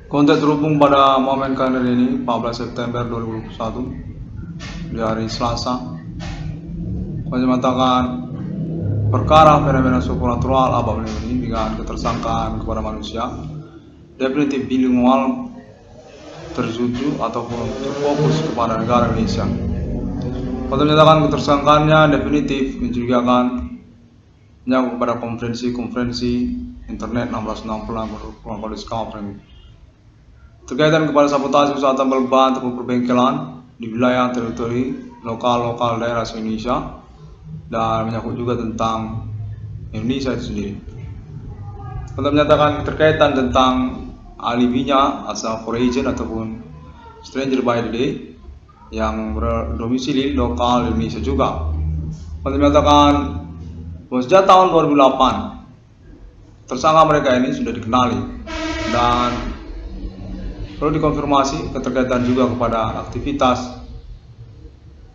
Kontak terhubung pada momen kalender ini 14 September 2021 di hari Selasa. Menyatakan perkara fenomena supernatural abab ini dengan ketersangkaan kepada manusia definitif bilingual tertuju ataupun terfokus kepada negara Indonesia. Pada menyatakan ketersangkaannya definitif mencurigakan menyangkut kepada konferensi internet 1660 Polisi Kampung terkaitan kepada sabotase usaha tambal ban ataupun perbengkelan di wilayah teritori lokal daerah Indonesia dan menyangkut juga tentang Indonesia itu sendiri. Untuk menyatakan keterkaitan tentang alibinya asal foreign ataupun stranger by the day yang berdomisili lokal Indonesia juga. Untuk menyatakan bahwa sejak tahun 2008 tersangka mereka ini sudah dikenali dan perlu dikonfirmasi keterkaitan juga kepada aktivitas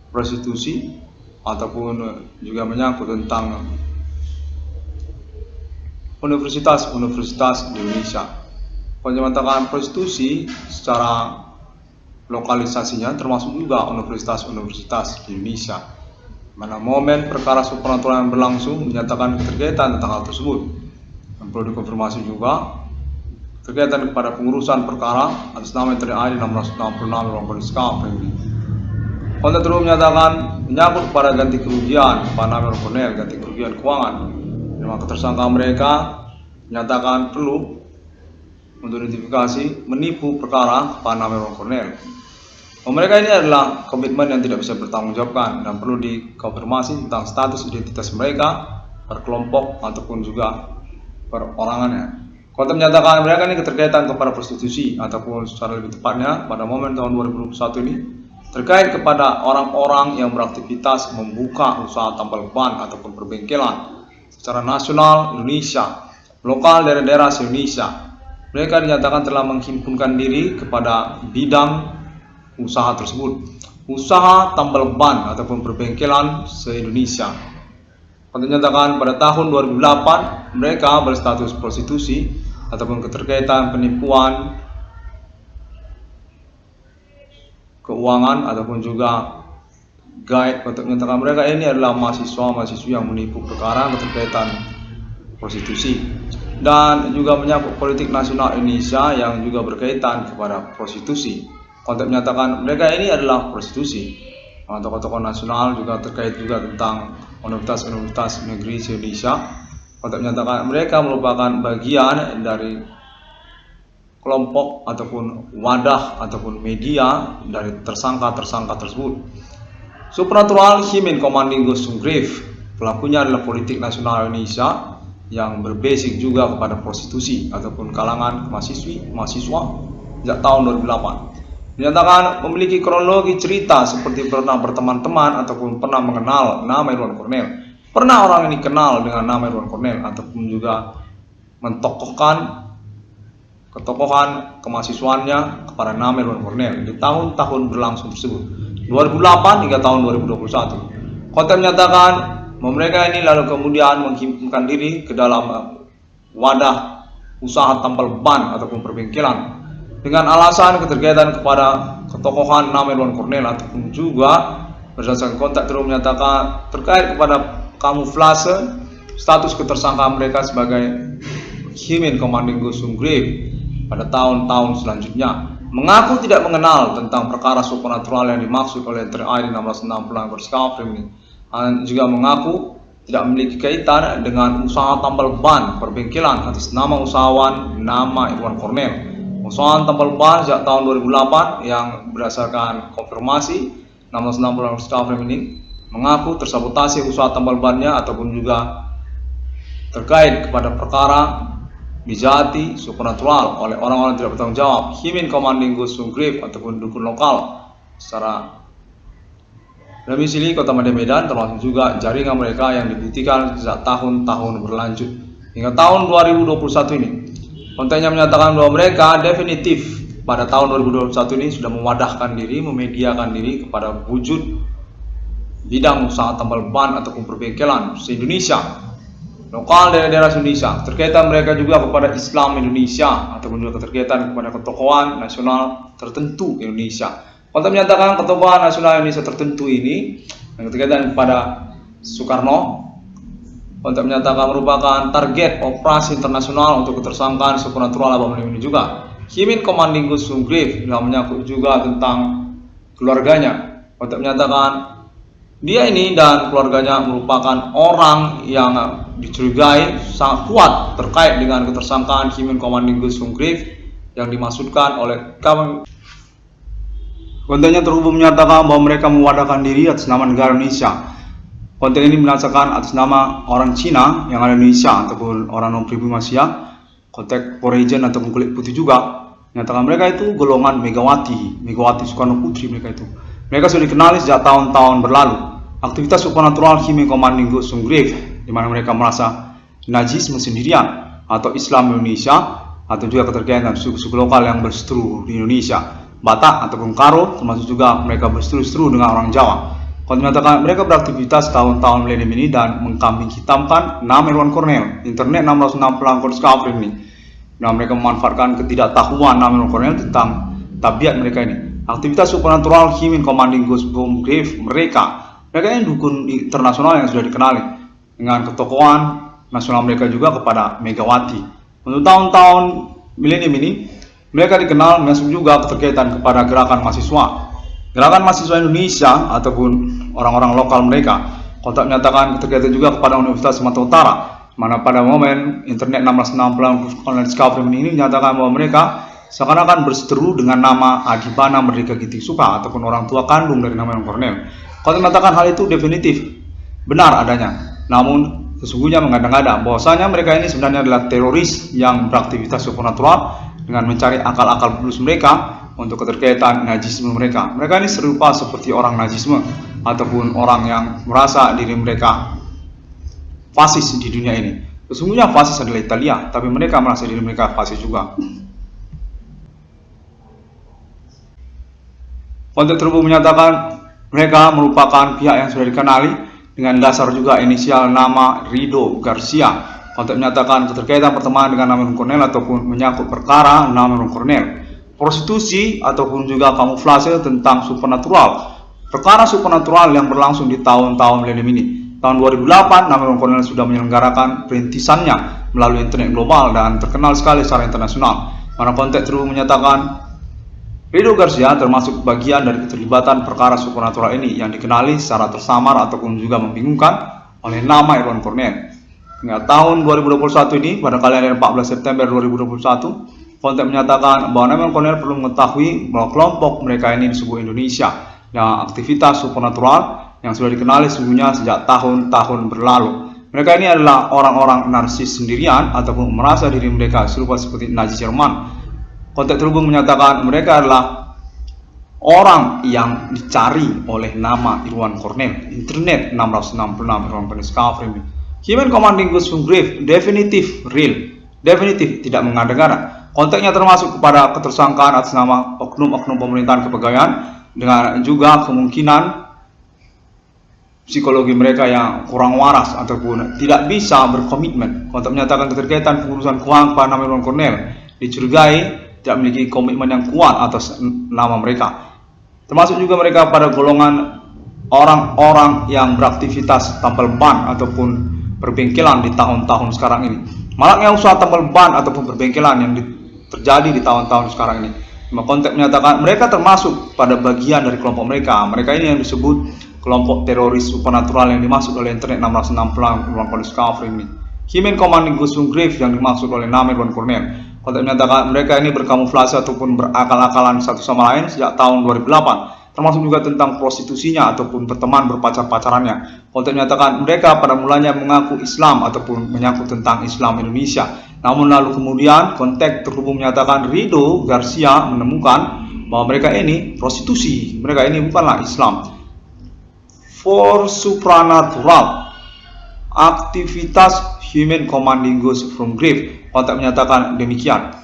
prostitusi ataupun juga menyangkut tentang universitas di Indonesia. Penyatakan prostitusi secara lokalisasinya termasuk juga universitas di Indonesia. Mana momen perkara supernatural yang berlangsung menyatakan keterkaitan tentang hal tersebut. Dan perlu dikonfirmasi juga terkaitan kepada pengurusan perkara atas nama TNI 1666 Ruang Polisi Kampung. Kontak terus menyatakan menyangkut kepada ganti kerugian kepada nama Kornel, ganti kerugian keuangan. Memang ketersangka mereka menyatakan perlu untuk identifikasi menipu perkara kepada nama Kornel. Mereka ini adalah komitmen yang tidak bisa bertanggungjawabkan dan perlu dikonfirmasi tentang status identitas mereka per kelompok ataupun juga perorangannya. Kontak menyatakan mereka ini keterkaitan kepada prostitusi ataupun secara lebih tepatnya pada momen tahun 2021 ini terkait kepada orang-orang yang beraktivitas membuka usaha tambal ban ataupun perbengkelan secara nasional Indonesia, lokal daerah-daerah Indonesia. Mereka dinyatakan telah menghimpunkan diri kepada bidang usaha tersebut, usaha tambal ban ataupun perbengkelan se-Indonesia. Dinyatakan pada tahun 2008 mereka berstatus prostitusi ataupun keterkaitan penipuan keuangan ataupun juga guide. Untuk menyatakan mereka ini adalah mahasiswa-mahasiswi yang menipu perkara keterkaitan prostitusi dan juga menyangkut politik nasional Indonesia yang juga berkaitan kepada prostitusi. Kontak menyatakan mereka ini adalah prostitusi. Tokoh-tokoh nasional juga terkait juga tentang universitas negeri Indonesia. Kontak menyatakan mereka merupakan bagian dari kelompok ataupun wadah ataupun media dari tersangka tersebut. Supernatural Himin Commanding Ghost Grave, pelakunya adalah politik nasional Indonesia yang berbasic juga kepada prostitusi ataupun kalangan mahasiswa sejak tahun 2008. Dinyatakan memiliki kronologi cerita seperti pernah berteman-teman ataupun pernah mengenal nama Irwan Kornel. Pernah orang ini kenal dengan nama Irwan Kornel ataupun juga mentokohkan ketokohan kemahasiswaannya kepada nama Irwan Kornel di tahun-tahun berlangsung tersebut, 2008 hingga tahun 2021. Kontak menyatakan mereka ini lalu kemudian menghimpunkan diri ke dalam wadah usaha tambal ban ataupun perbengkelan dengan alasan keterkaitan kepada ketokohan nama Irwan Kornel ataupun juga berdasarkan kontak terus menyatakan terkait kepada kamuflase status ketersangka mereka sebagai Himin Commanding Ghost Grave pada tahun-tahun selanjutnya, mengaku tidak mengenal tentang perkara supernatural yang dimaksud oleh TNI 1660 Polisi Kampung ini, dan juga mengaku tidak memiliki kaitan dengan usaha tambal ban perbengkelan atas nama usahawan nama Irwan Kornel. Usaha tambal ban sejak tahun 2008 yang berdasarkan konfirmasi 1660 Polisi Kampung ini mengaku tersabotase usaha tambal bannya ataupun juga terkait kepada perkara dijati supernatural oleh orang-orang tidak bertanggung jawab, Himin Commanding Ghost Grave ataupun dukun lokal secara domisili Kota Medan, termasuk juga jaringan mereka yang dibuktikan sejak tahun-tahun berlanjut hingga tahun 2021 ini. Kontennya menyatakan bahwa mereka definitif pada tahun 2021 ini sudah mewadahkan diri, memediakan diri kepada wujud bidang usaha tambal ban ataupun perbengkelan se-Indonesia lokal daerah-daerah Indonesia, keterkaitan mereka juga kepada Islam Indonesia ataupun juga keterkaitan kepada ketokohan nasional tertentu Indonesia. Kontak menyatakan ketokohan nasional Indonesia tertentu ini yang keterkaitan kepada Soekarno, kontak menyatakan merupakan target operasi internasional untuk ketersangkaan supernatural abang ini juga. Himin Commanding Gusung Grief yang menyangkut juga tentang keluarganya. Kontak menyatakan dia ini dan keluarganya merupakan orang yang dicurigai sangat kuat terkait dengan ketersangkaan Himin Commanding Gusung Grief yang dimaksudkan oleh kawan. Kontennya terhubung menyatakan bahwa mereka mewadahkan diri atas nama negara Indonesia. Konten ini menyatakan atas nama orang Cina yang ada di Indonesia ataupun orang non-pribumi Asia, konteks Polynesian ataupun kulit putih juga. Menyatakan mereka itu golongan Megawati Soekarno Putri mereka itu. Mereka sudah dikenali sejak tahun-tahun berlalu. Aktivitas supernatural Himin Commanding Gusung Grief, di mana mereka merasa najisme sendirian atau Islam Indonesia atau juga keterkaitan suku-suku lokal yang berseteru di Indonesia, Batak ataupun Karo, termasuk juga mereka berseteru dengan orang Jawa. Konten menyatakan mereka beraktivitas tahun-tahun milenium ini dan mengkambing hitamkan nama Irwan Cornell, internet 660 Discovery ini. Dan mereka memanfaatkan ketidaktahuan nama Irwan Cornell tentang tabiat mereka ini. Aktivitas supernatural Himin Commanding Gusung Grief mereka ini dukun internasional yang sudah dikenali dengan ketokohan nasional mereka juga kepada Megawati. Untuk tahun-tahun milenium ini mereka dikenal masuk juga keterkaitan kepada gerakan mahasiswa. Gerakan mahasiswa Indonesia ataupun orang-orang lokal mereka. Kontak menyatakan keterkaitan juga kepada Universitas Sumatera Utara, mana pada momen internet 1660 online discovery ini menyatakan bahwa mereka seakan-akan berseteru dengan nama Adibana Merdeka Ginting Suka ataupun orang tua kandung dari nama Irwan Cornell. Kontak menyatakan hal itu definitif benar adanya, namun sesungguhnya mengada-ngada bahwasanya mereka ini sebenarnya adalah teroris yang beraktivitas supernatural dengan mencari akal-akal bulus mereka untuk keterkaitan najisme mereka. Mereka ini serupa seperti orang najisme ataupun orang yang merasa diri mereka fasis di dunia ini. Sesungguhnya fasis adalah Italia, tapi mereka merasa diri mereka fasis juga. Kontak terhubung menyatakan mereka merupakan pihak yang sudah dikenali dengan dasar juga inisial nama Rido Garcia. Kontak menyatakan keterkaitan pertemanan dengan nama Irwan Cornell ataupun menyangkut perkara nama Irwan Cornell, prostitusi ataupun juga kamuflase tentang supernatural. Perkara supernatural yang berlangsung di tahun-tahun milenium ini. Tahun 2008, nama Irwan Cornell sudah menyelenggarakan perintisannya melalui internet global dan terkenal sekali secara internasional. Mana konteks terhubung menyatakan Rido Garcia termasuk bagian dari keterlibatan perkara supernatural ini yang dikenali secara tersamar ataupun juga membingungkan oleh nama Irwan Cornell. Hingga tahun 2021 ini, pada kalian 14 September 2021, konten menyatakan bahwa Irwan Cornell perlu mengetahui bahwa kelompok mereka ini disebut Indonesia yang aktivitas supernatural yang sudah dikenali sesungguhnya sejak tahun-tahun berlalu. Mereka ini adalah orang-orang narsis sendirian ataupun merasa diri mereka serupa seperti Nazi Jerman. Kontak terhubung menyatakan mereka adalah orang yang dicari oleh nama Irwan Cornell, internet 666 Irwan Cornell Discovery. Himin Commanding Gusung Grief definitif real, definitif tidak mengada-ngada. Kontaknya termasuk kepada ketersangkaan atas nama oknum-oknum pemerintahan kepegawaian dengan juga kemungkinan psikologi mereka yang kurang waras ataupun tidak bisa berkomitmen. Kontak menyatakan keterkaitan pengurusan keuangan pada nama Irwan Cornell dicurigai tidak memiliki komitmen yang kuat atas nama mereka. Termasuk juga mereka pada golongan orang-orang yang beraktivitas tambal ban ataupun perbengkelan di tahun-tahun sekarang ini. Maraknya usaha tambal ban ataupun perbengkelan yang terjadi di tahun-tahun sekarang ini. Konteks menyatakan mereka termasuk pada bagian dari kelompok mereka. Mereka ini yang disebut kelompok teroris supernatural yang dimaksud oleh internet 660 Irwan Cornell Discovery ini. Himin Commanding Gusung Grief yang dimaksud oleh nama Irwan Cornell. Kontak menyatakan mereka ini berkamuflase ataupun berakal-akalan satu sama lain sejak tahun 2008, termasuk juga tentang prostitusinya ataupun berteman berpacar-pacarannya. Kontak menyatakan mereka pada mulanya mengaku Islam ataupun menyangkut tentang Islam Indonesia. Namun lalu kemudian kontak terhubung menyatakan Rido Garcia menemukan bahwa mereka ini prostitusi, mereka ini bukanlah Islam. For supernatural aktivitas Himin Commanding Gusung Grief. Kontak menyatakan demikian.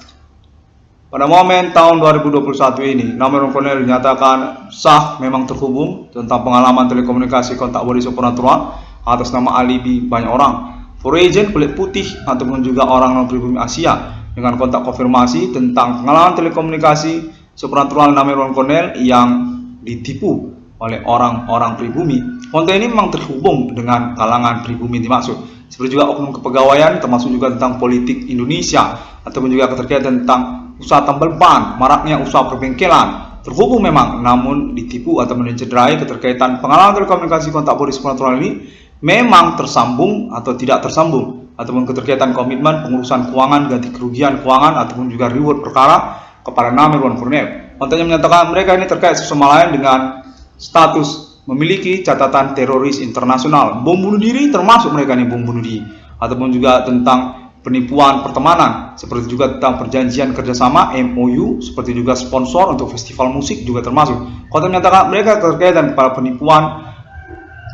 Pada momen tahun 2021 ini, nama Irwan Cornell dinyatakan sah memang terhubung tentang pengalaman telekomunikasi kontak body supernatural atas nama alibi banyak orang. foreign kulit putih ataupun juga orang non pribumi Asia dengan kontak konfirmasi tentang pengalaman telekomunikasi supernatural nama Irwan Cornell yang ditipu oleh orang-orang pribumi. Konten ini memang terhubung dengan kalangan pribumi dimaksud, seperti juga oknum kepegawaian, termasuk juga tentang politik Indonesia ataupun juga keterkaitan tentang usaha tambal ban, maraknya usaha perbengkelan. Terhubung memang, namun ditipu atau mencederai keterkaitan pengalaman telekomunikasi kontak body supernatural ini memang tersambung atau tidak tersambung, ataupun keterkaitan komitmen pengurusan keuangan, ganti kerugian keuangan ataupun juga reward perkara kepada nama Irwan Cornell. Kontennya menyatakan mereka ini terkait sama lain dengan status memiliki catatan teroris internasional, bom bunuh diri, termasuk mereka ini bom bunuh diri, ataupun juga tentang penipuan pertemanan, seperti juga tentang perjanjian kerjasama MOU, seperti juga sponsor untuk festival musik juga termasuk. Konten menyatakan mereka terkaitan kepada penipuan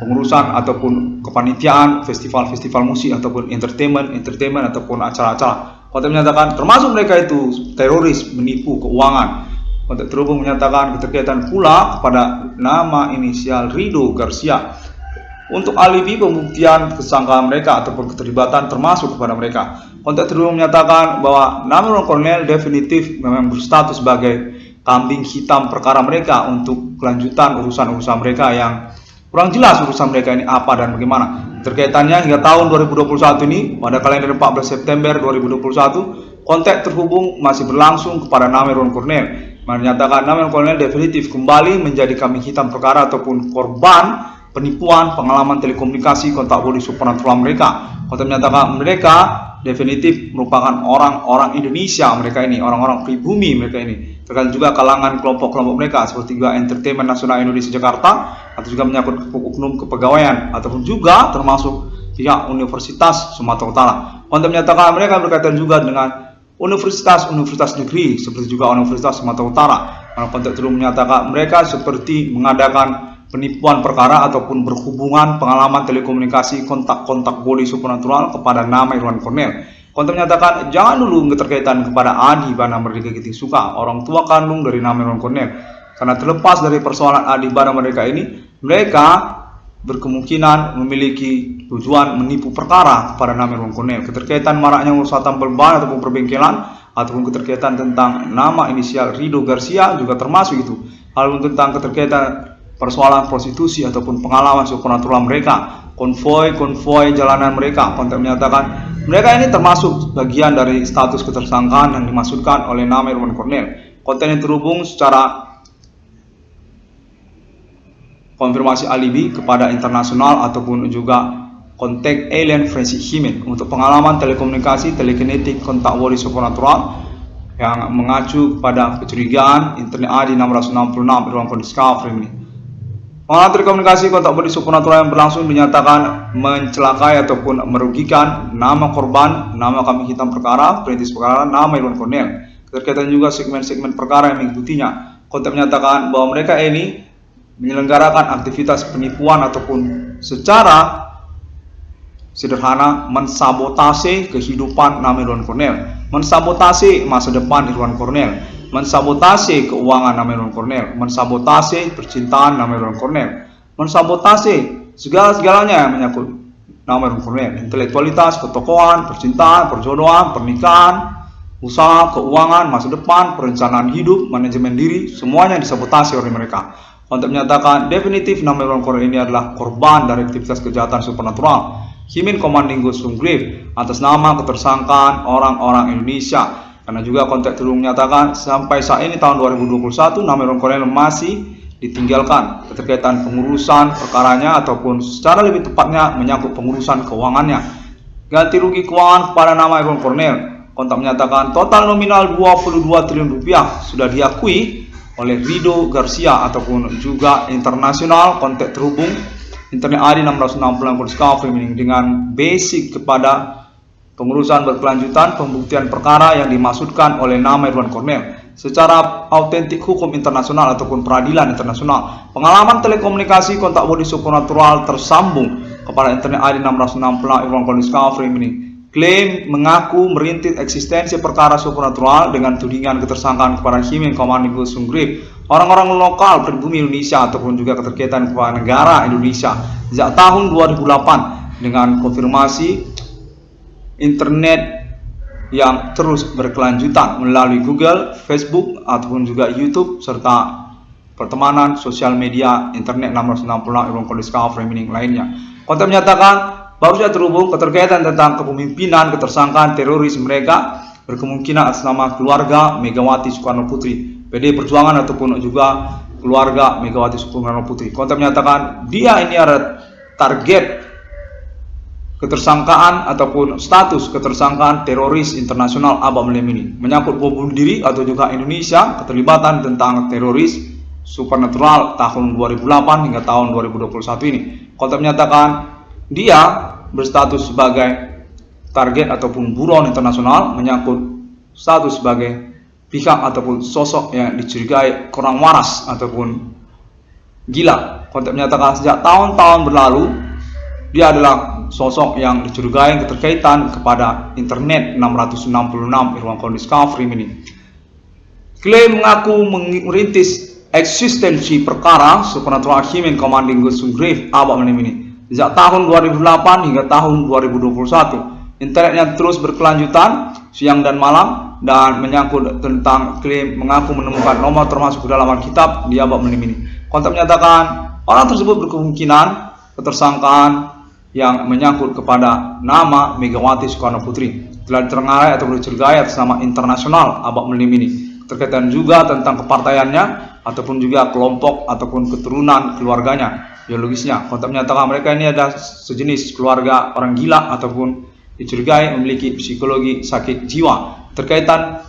pengurusan ataupun kepanitiaan festival-festival musik ataupun entertainment ataupun acara-acara. Konten menyatakan termasuk mereka itu teroris menipu keuangan. Konten terhubung menyatakan keterkaitan pula kepada nama inisial Rido Garcia untuk alibi pembuktian kesangkaan mereka ataupun keterlibatan termasuk kepada mereka. Konten terhubung menyatakan bahwa nama Irwan Cornell definitif memang berstatus sebagai kambing hitam perkara mereka untuk kelanjutan urusan-urusan mereka yang kurang jelas urusan mereka ini apa dan bagaimana. Terkaitannya hingga tahun 2021 ini, pada kalender 14 September 2021, kontak terhubung masih berlangsung kepada nama Irwan Cornell, menyatakan nama Irwan Cornell definitif kembali menjadi kambing hitam perkara ataupun korban penipuan pengalaman telekomunikasi kontak body supernatural mereka. Kontak menyatakan mereka definitif merupakan orang-orang Indonesia mereka ini, orang-orang pribumi mereka ini, terkait juga kalangan kelompok-kelompok mereka seperti juga Entertainment Nasional Indonesia Jakarta, atau juga menyangkut oknum kepegawaian ataupun juga termasuk pihak Universitas Sumatera Utara. Konten menyatakan mereka berkaitan juga dengan universitas-universitas negeri seperti juga Universitas Sumatera Utara. Konten itu menyatakan mereka seperti mengadakan penipuan perkara ataupun berhubungan pengalaman telekomunikasi kontak-kontak body supernatural kepada nama Irwan Cornell. Konten menyatakan jangan dulu keterkaitan kepada Adi Bana Merdeka Giting Suka, orang tua kandung dari nama Irwan Cornell. Karena terlepas dari persoalan Adi Bana mereka ini, mereka berkemungkinan memiliki tujuan menipu perkara kepada nama Irwan Cornell. Keterkaitan maraknya usaha tambal ban ataupun perbengkelan, ataupun keterkaitan tentang nama inisial Rido Garcia juga termasuk itu. Hal tentang keterkaitan persoalan prostitusi ataupun pengalaman supernatural mereka, konvoi jalanan mereka. Konten menyatakan mereka ini termasuk bagian dari status ketersangkaan yang dimaksudkan oleh nama Irwan Cornell. Konten yang terhubung secara konfirmasi alibi kepada internasional ataupun juga kontak alien Francis Himen untuk pengalaman telekomunikasi telekinetik kontak body supernatural yang mengacu pada kecurigaan internet ID 666 Irwan Cornell Discovery ini. Pengalaman telekomunikasi kontak body supernatural yang berlangsung dinyatakan mencelakai ataupun merugikan nama korban, nama kambing hitam perkara, perintis perkara, nama Irwan Cornell. Terkaitan juga segmen-segmen perkara yang mengikutinya. Kontak menyatakan bahwa mereka ini menyelenggarakan aktivitas penipuan ataupun secara sederhana mensabotase kehidupan nama Irwan Cornell, mensabotase masa depan Irwan Cornell, mensabotase keuangan nama Irwan Cornell, mensabotase percintaan nama Irwan Cornell, mensabotase segala-galanya yang menyangkut nama Irwan Cornell, intelektualitas, ketokohan, percintaan, perjodohan, pernikahan, usaha, keuangan, masa depan, perencanaan hidup, manajemen diri, semuanya disabotase oleh mereka. Untuk menyatakan definitif nama Irwan Cornell ini adalah korban dari aktivitas kejahatan supernatural Himen Commanding Ghost Grave atas nama ketersangkaan orang-orang Indonesia. Karena juga kontak terus menyatakan sampai saat ini tahun 2021 nama Irwan Cornell masih ditinggalkan keterkaitan pengurusan perkaranya ataupun secara lebih tepatnya menyangkut pengurusan keuangannya. Ganti rugi keuangan kepada nama Irwan Cornell. Kontak menyatakan total nominal 22 triliun rupiah sudah diakui oleh Rido Garcia ataupun juga internasional kontak terhubung internet ID 660 dengan basic kepada pengurusan berkelanjutan pembuktian perkara yang dimaksudkan oleh nama Irwan Cornell secara autentik hukum internasional ataupun peradilan internasional. Pengalaman telekomunikasi kontak body supernatural tersambung kepada internet ID 660 Irwan Cornell Discovery ini klaim mengaku merintis eksistensi perkara supernatural dengan tudingan ketersangkaan kepada Himen Commanding Ghost Grave, orang-orang lokal pribumi Indonesia ataupun juga keterkaitan kepada negara Indonesia sejak tahun 2008 dengan konfirmasi internet yang terus berkelanjutan melalui Google, Facebook, ataupun juga YouTube, serta pertemanan, sosial media, internet 666 Irwan Discovery Meaning lainnya. Konten menyatakan baru saja terhubung keterkaitan tentang kepemimpinan ketersangkaan teroris mereka berkemungkinan atas nama keluarga Megawati Soekarno Putri, PD Perjuangan, ataupun juga keluarga Megawati Soekarno Putri. Konten menyatakan dia ini ada target ketersangkaan ataupun status ketersangkaan teroris internasional abad milenium ini, menyangkut bom bunuh diri atau juga Indonesia keterlibatan tentang teroris supernatural tahun 2008 hingga tahun 2021 ini. Konten menyatakan dia berstatus sebagai target ataupun buron internasional, menyangkut status sebagai pihak ataupun sosok yang dicurigai kurang waras ataupun gila. Konten menyatakan sejak tahun-tahun berlalu dia adalah sosok yang dicurigai keterkaitan kepada internet 666 Irwan Discovery Meaning. Klaim mengaku merintis eksistensi perkara supernatural human commanding Ghost Grave abad milenium ini sejak tahun 2008 hingga tahun 2021. Internetnya terus berkelanjutan siang dan malam dan menyangkut tentang klaim mengaku menemukan nomor termasuk dalam Alkitab di abad milenium ini. Konten menyatakan orang tersebut berkemungkinan ketersangkaan yang menyangkut kepada nama Megawati Soekarno Putri telah diterengarai atau dicurigai atas nama internasional abad milenium ini. Terkaitan juga tentang kepartaiannya ataupun juga kelompok ataupun keturunan keluarganya, biologisnya. Konten menyatakan mereka ini ada sejenis keluarga orang gila ataupun dicurigai memiliki psikologi sakit jiwa. Terkaitan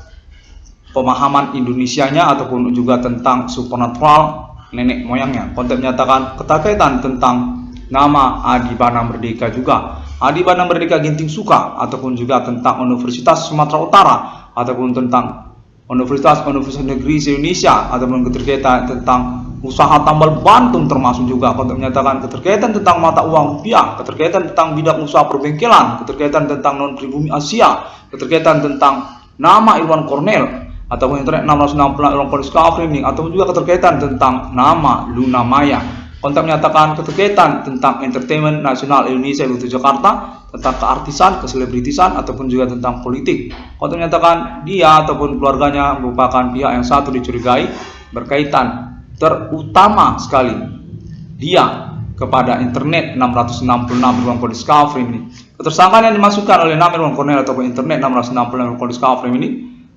pemahaman Indonesianya ataupun juga tentang supernatural nenek moyangnya. Konten menyatakan keterkaitan tentang nama Adi Bana Merdeka juga. Adi Bana Merdeka Ginting Suka ataupun juga tentang Universitas Sumatera Utara ataupun tentang Universitas Negeri Indonesia ataupun keterkaitan tentang usaha tambal Bantung termasuk juga. Konten menyatakan keterkaitan tentang mata uang rupiah, keterkaitan tentang bidang usaha perbengkelan, keterkaitan tentang non pribumi Asia, keterkaitan tentang nama Irwan Cornell ataupun internet 666 Irwan Discovery Meaning, ataupun juga keterkaitan tentang nama Luna Maya. Konten menyatakan keterkaitan tentang entertainment nasional Indonesia yaitu Jakarta, tentang keartisan, keselebritisan, ataupun juga tentang politik. Konten menyatakan dia ataupun keluarganya merupakan pihak yang satu dicurigai berkaitan terutama sekali dia kepada internet 666 Irwan Discovery ini. Ketersangkaan yang dimasukkan oleh nama Irwan Cornell ataupun internet 666 Irwan Discovery ini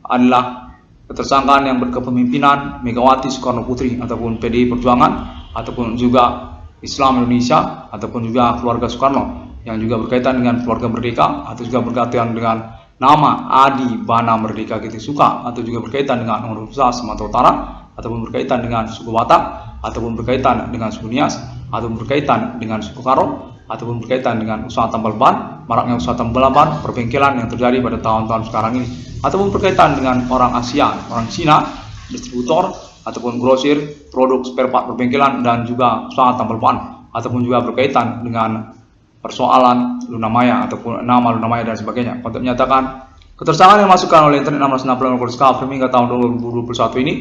adalah ketersangkaan yang berkepemimpinan Megawati Soekarno Putri ataupun PDI Perjuangan ataupun juga Islam Indonesia ataupun juga keluarga Soekarno yang juga berkaitan dengan keluarga Merdeka atau juga berkaitan dengan nama Adi Bana Merdeka Ginting Suka atau juga berkaitan dengan Universitas Sumatera Utara ataupun berkaitan dengan suku Batak ataupun berkaitan dengan suku Nias ataupun berkaitan dengan suku Karo ataupun berkaitan dengan usaha tambal ban, maraknya usaha tambal ban, perbengkelan yang terjadi pada tahun-tahun sekarang ini, ataupun berkaitan dengan orang Asia, orang Cina, distributor ataupun grosir produk spare part perbengkelan dan juga usaha tambal ban, ataupun juga berkaitan dengan persoalan Luna Maya ataupun nama Luna Maya dan sebagainya. Konten menyatakan ketersangkaan yang dimasukkan oleh internet 666 Discovery hingga tahun 2021 ini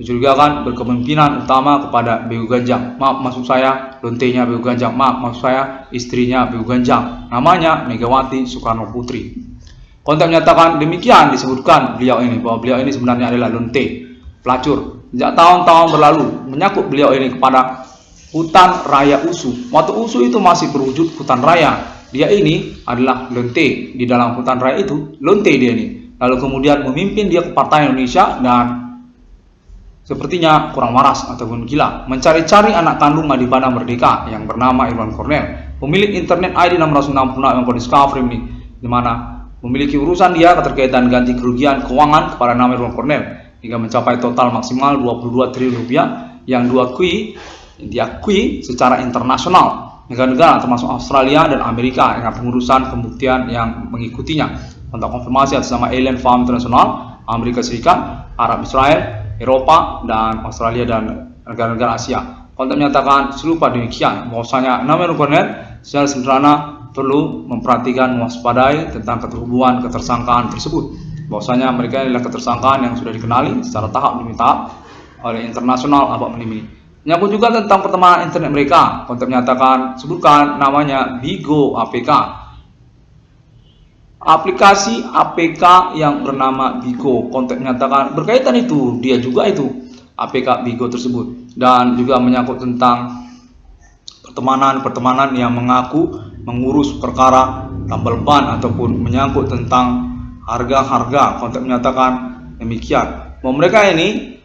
dicurigakan berkepemimpinan utama kepada Begu Ganjang. Maksud saya lontenya Begu Ganjang. Maksud saya istrinya Begu Ganjang. Namanya Megawati Soekarno Putri. Konten menyatakan demikian disebutkan beliau ini bahwa beliau ini sebenarnya adalah lonte, pelacur. Sejak tahun-tahun berlalu menyangkut beliau ini kepada hutan raya Usu. Waktu Usu itu masih berwujud hutan raya. Dia ini adalah lonte di dalam hutan raya itu. Lonte dia ini. Lalu kemudian memimpin dia ke Partai Indonesia dan sepertinya kurang waras ataupun gila mencari-cari anak kandung Adi Bana Merdeka yang bernama Irwan Cornell, pemilik internet ID 666 Irwan Discovery ini, di mana memiliki urusan dia keterkaitan ganti kerugian keuangan kepada nama Irwan Cornell hingga mencapai total maksimal 22 triliun rupiah yang diakui secara internasional negara-negara termasuk Australia dan Amerika dengan pengurusan pembuktian yang mengikutinya. Untuk konfirmasi atas nama Alien Farm International, Amerika Serikat, Arab Israel, Eropa, dan Australia dan negara-negara Asia. Konten menyatakan serupa demikian bahwasanya nama Irwan Cornell secara sederhana perlu memperhatikan mewaspadai tentang keterhubungan ketersangkaan tersebut. Bahwasanya mereka adalah ketersangkaan yang sudah dikenali secara tahap demi tahap oleh internasional abad milenium ini. Menyangkut juga tentang pertemanan internet mereka. Konten menyatakan sebutkan namanya Bigo APK aplikasi APK yang bernama Bigo. Konteks menyatakan berkaitan itu, dia juga itu APK Bigo tersebut, dan juga menyangkut tentang pertemanan yang mengaku mengurus perkara tambal ban ataupun menyangkut tentang harga-harga. Konteks menyatakan demikian bahwa mereka ini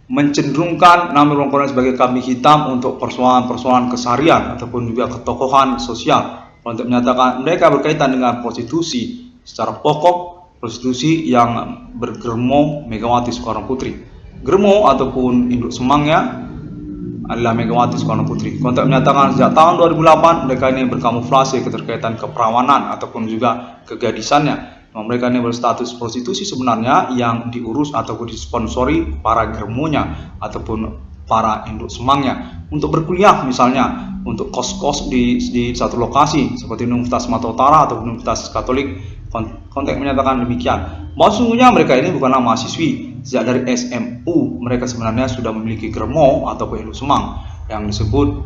mencenderungkan nama ruang koran sebagai kambing hitam untuk persoalan-persoalan keseharian ataupun juga ketokohan sosial. Konteks menyatakan mereka berkaitan dengan prostitusi secara pokok, prostitusi yang bergermo Megawati Soekarno Putri. Germo ataupun induk semangnya adalah Megawati Soekarno Putri. Konteks menyatakan sejak tahun 2008 mereka ini berkamuflase keterkaitan keperawanan ataupun juga kegadisannya. Mereka ini berstatus prostitusi sebenarnya yang diurus ataupun disponsori para germonya ataupun para induk semangnya untuk berkuliah, misalnya untuk kos-kos di satu lokasi seperti Universitas Sumatera Utara ataupun Universitas Katolik. Konteks menyatakan demikian bahwa sesungguhnya mereka ini bukanlah mahasiswi. Sejak dari SMU mereka sebenarnya sudah memiliki germo ataupun induk semang yang disebut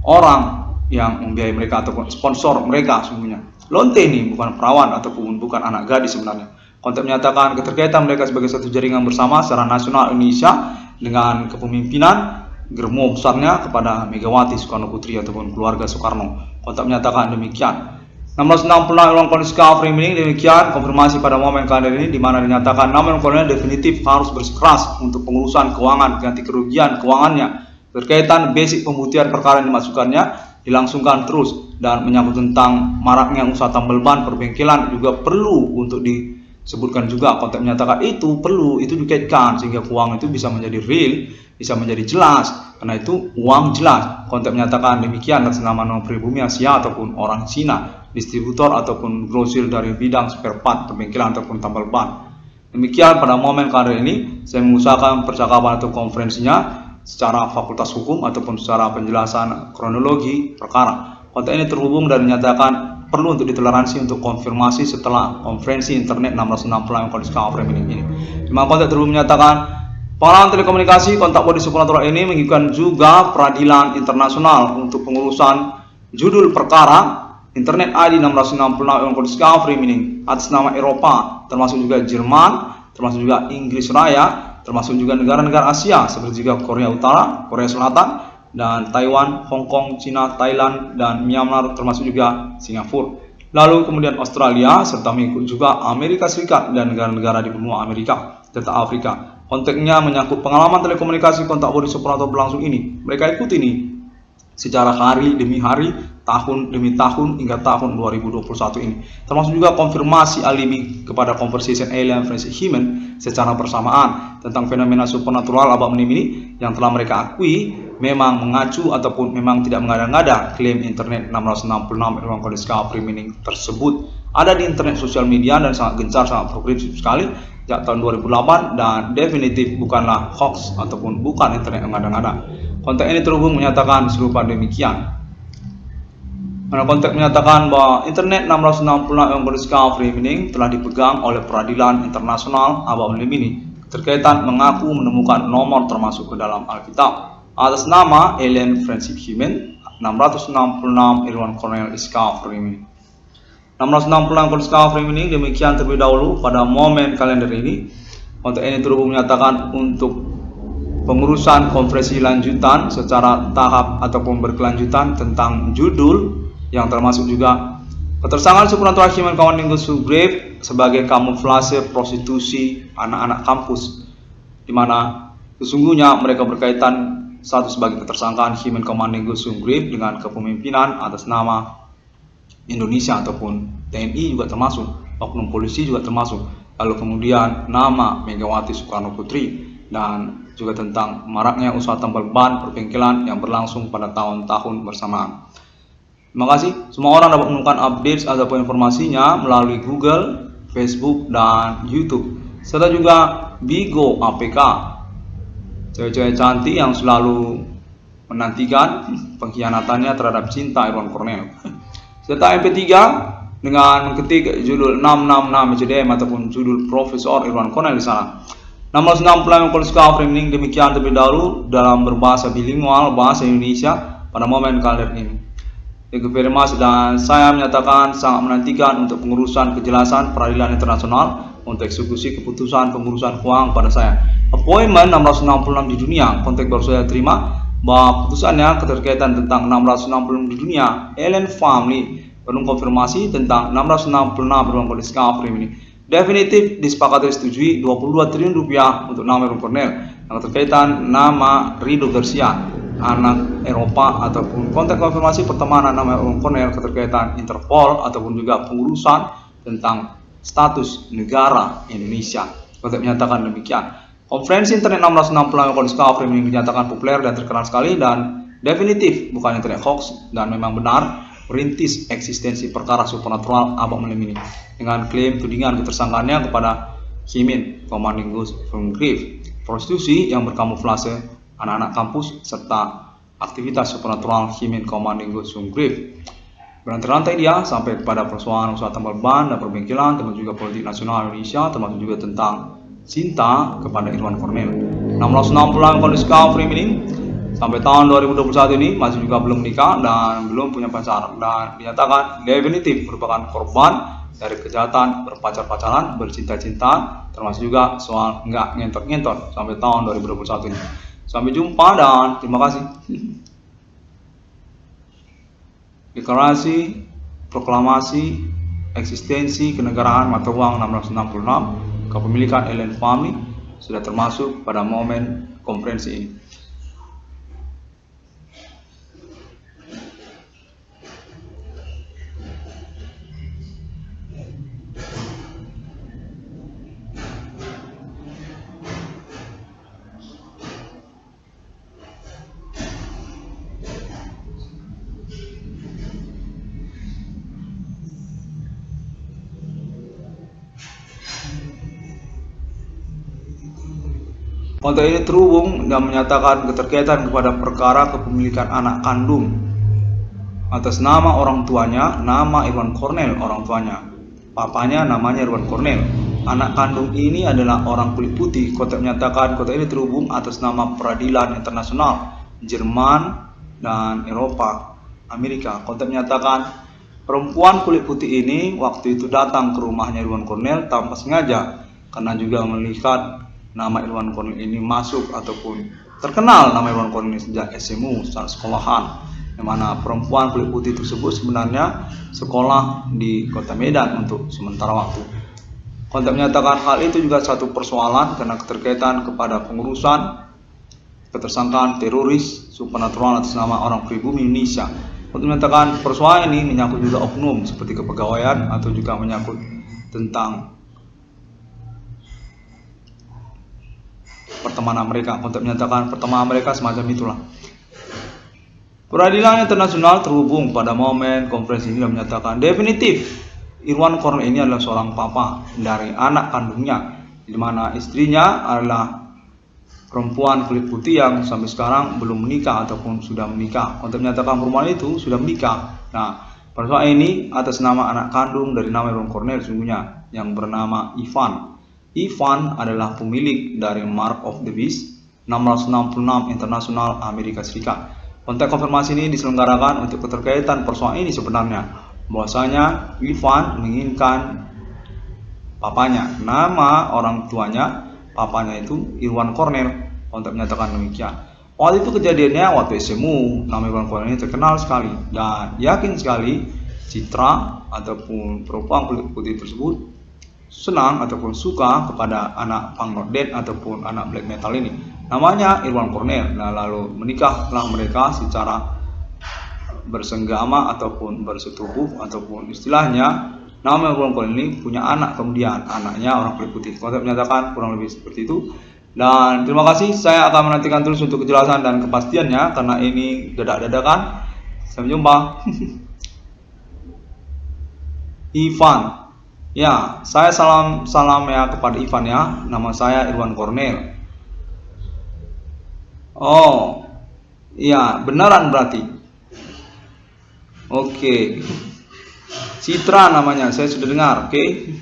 orang yang membiayai mereka ataupun sponsor mereka. Sesungguhnya Lonte ini bukan perawan ataupun bukan anak gadis sebenarnya. Konteks menyatakan keterkaitan mereka sebagai satu jaringan bersama secara nasional Indonesia dengan kepemimpinan germo besarnya kepada Megawati Soekarno Putri ataupun keluarga Soekarno. Konteks menyatakan demikian. 1666 Ruang Kondisi Framing demikian konfirmasi pada momen kalender ini, di mana dinyatakan nama kolonial definitif harus bersikeras untuk pengurusan keuangan ganti kerugian keuangannya berkaitan basic pembuktian perkara yang dimasukkannya dilangsungkan terus, dan menyangkut tentang maraknya usaha tambal ban perbengkelan juga perlu untuk disebutkan juga. Konteks menyatakan itu perlu, itu dikaitkan sehingga keuangan itu bisa menjadi real, bisa menjadi jelas, karena itu uang jelas. Konteks menyatakan demikian atas nama pribumi Asia ataupun orang Cina, distributor ataupun grosir dari bidang spare part perbengkelan ataupun tambal ban. Demikian pada momen karir ini saya mengusahakan percakapan atau konferensinya secara fakultas hukum ataupun secara penjelasan kronologi perkara. Konteks ini terhubung dan dinyatakan perlu untuk ditoleransi untuk konfirmasi setelah konferensi internet 1660 kondisi framing ini. Di mana konteks terhubung menyatakan pengenalan telekomunikasi kontak bodi supernatural ini menginginkan juga peradilan internasional untuk pengurusan judul perkara Internet ID 1666 kondisi framing atas nama Eropa, termasuk juga Jerman, termasuk juga Inggris Raya, termasuk juga negara-negara Asia seperti juga Korea Utara, Korea Selatan, dan Taiwan, Hong Kong, Cina, Thailand, dan Myanmar, termasuk juga Singapura. Lalu kemudian Australia, serta mengikut juga Amerika Serikat dan negara-negara di benua Amerika serta Afrika. Konteksnya menyangkut pengalaman telekomunikasi kontak bodi supernatural berlangsung ini. Mereka ikuti ini secara hari demi hari, tahun demi tahun hingga tahun 2021 ini. Termasuk juga konfirmasi alibi kepada conversation alien forensic human secara bersamaan tentang fenomena supernatural abad menim ini yang telah mereka akui memang mengacu ataupun memang tidak mengada-ngada klaim internet 1666 ruang kondisi framing tersebut ada di internet sosial media dan sangat gencar, sangat progresif sekali sejak tahun 2008 dan definitif bukanlah hoax ataupun bukan internet yang mengada-ngada. Konteks ini terhubung menyatakan serupa demikian. Mana konteks menyatakan bahwa internet 1666 yang kondisi framing telah dipegang oleh peradilan internasional abad menim ini terkaitan mengaku menemukan nomor termasuk ke dalam Alkitab atas nama Alien Forensic Human 666 Irwan Cornel Iska Framing. 666 kondisi framing demikian terlebih dahulu pada momen kalender ini. Konteks ini terhubung menyatakan untuk pengurusan konferensi lanjutan secara tahap ataupun berkelanjutan tentang judul yang termasuk juga ketersangkaan supernatural human commanding Sugrave sebagai kamuflase prostitusi anak-anak kampus, di mana sesungguhnya mereka berkaitan satu sebagai ketersangkaan human commanding Sugrave dengan kepemimpinan atas nama Indonesia ataupun TNI juga termasuk, oknum polisi juga termasuk, lalu kemudian nama Megawati Soekarno Putri, dan juga tentang maraknya usaha tambal ban perbengkelan yang berlangsung pada tahun-tahun bersamaan. Terima kasih. Semua orang dapat menemukan update ataupun informasinya melalui Google, Facebook, dan YouTube, serta juga Bigo APK. Cewek-cewek cantik yang selalu menantikan pengkhianatannya terhadap cinta Irwan Cornel. Serta MP3 dengan ketik judul 666 MCDM ataupun judul Profesor Irwan Cornel di sana. 1666 kondisi framing demikian terlebih dahulu dalam berbahasa bilingual bahasa Indonesia pada momen kalender ini. Thank you very much, dan saya menyatakan sangat menantikan untuk pengurusan kejelasan peradilan internasional untuk eksekusi keputusan pengurusan keuangan pada saya. Appointment 666 di dunia, konteks baru saya terima bahwa putusannya keterkaitan tentang 666 di dunia. Allen Family perlu konfirmasi tentang 666 beruang discovery ini. Definitif disepakati setujui 22 triliun rupiah untuk nama Irwan Cornell yang terkaitan nama Rido Garcia, anak Eropa, ataupun konteks konfirmasi pertemanan nama Irwan Cornell keterkaitan Interpol ataupun juga pengurusan tentang status negara Indonesia. Konteks menyatakan demikian. Konferensi internet 666 discovery ini dinyatakan populer dan terkenal sekali dan definitif, bukan internet hoax, dan memang benar merintis eksistensi perkara supernatural abang malam ini dengan klaim tudingan ketersangkaannya kepada Himin Commanding Ghost from Grave, prostitusi yang berkamuflase anak-anak kampus serta aktivitas supernatural Himin Commanding Ghost from Grave. Berantai-rantai dia sampai kepada persoalan usaha tambal ban dan perbengkelan, termasuk juga politik nasional Indonesia, termasuk juga tentang cinta kepada Irwan Cornell. 660 discovery ini sampai tahun 2021 ini masih juga belum menikah dan belum punya pacar, dan dinyatakan definitif merupakan korban dari kejahatan berpacar-pacaran, bercinta-cintaan, termasuk juga soal nggak ngentot-ngentot sampai tahun 2021 ini. Sampai jumpa dan terima kasih. Deklarasi proklamasi eksistensi kenegaraan mata uang 666 kepemilikan Allen Family sudah termasuk pada momen konferensi ini. Konteks ini terhubung dan menyatakan keterkaitan kepada perkara kepemilikan anak kandung atas nama orang tuanya, nama Irwan Cornell orang tuanya, papanya namanya Irwan Cornell. Anak kandung ini adalah orang kulit putih. Konteks menyatakan konteks ini terhubung atas nama peradilan internasional Jerman dan Eropa, Amerika. Konteks menyatakan perempuan kulit putih ini waktu itu datang ke rumahnya Irwan Cornell tanpa sengaja karena juga melihat nama Irwan Cornell ini masuk ataupun terkenal nama Irwan Cornell sejak SMU, saat sekolahan, yang mana perempuan kulit putih tersebut sebenarnya sekolah di kota Medan untuk sementara waktu. Konteks menyatakan hal itu juga satu persoalan karena keterkaitan kepada pengurusan ketersangkaan teroris supernatural atas nama orang pribumi Indonesia. Konteks menyatakan persoalan ini menyangkut juga oknum seperti kepegawaian atau juga menyangkut tentang pertemanan mereka. Konteks menyatakan pertemanan mereka semacam itulah. Peradilan internasional terhubung pada momen konferensi ini dan menyatakan definitif Irwan Cornell ini adalah seorang papa dari anak kandungnya, di mana istrinya adalah perempuan kulit putih yang sampai sekarang belum menikah ataupun sudah menikah. Konteks menyatakan perempuan itu sudah menikah. Nah, persoalan ini atas nama anak kandung dari nama Irwan Cornell sungguhnya yang bernama Ivan. Ivan adalah pemilik dari Mark of the Beast 666 Internasional Amerika Serikat. Konteks konfirmasi ini diselenggarakan untuk keterkaitan persoalan ini sebenarnya, bahwasanya Ivan menginginkan papanya, nama orang tuanya, papanya itu Irwan Cornell. Konteks menyatakan demikian. Waktu itu kejadiannya waktu SMU, nama Irwan Cornell ini terkenal sekali dan yakin sekali citra ataupun perempuan kulit putih tersebut senang ataupun suka kepada anak punk rock dead ataupun anak black metal ini, namanya Irwan Cornell. Nah, lalu menikahlah mereka secara bersenggama ataupun bersetubuh ataupun istilahnya nama Irwan Cornell ini punya anak, kemudian anaknya orang kulit putih. Konteks menyatakan kurang lebih seperti itu. Dan terima kasih, saya akan menantikan terus untuk kejelasan dan kepastiannya karena ini dadak-dadakan. Sampai jumpa. Ivan. Ya, saya salam ya kepada Ivan ya. Nama saya Irwan Cornell. Oh, iya beneran berarti. Oke. Citra namanya, saya sudah dengar. Oke.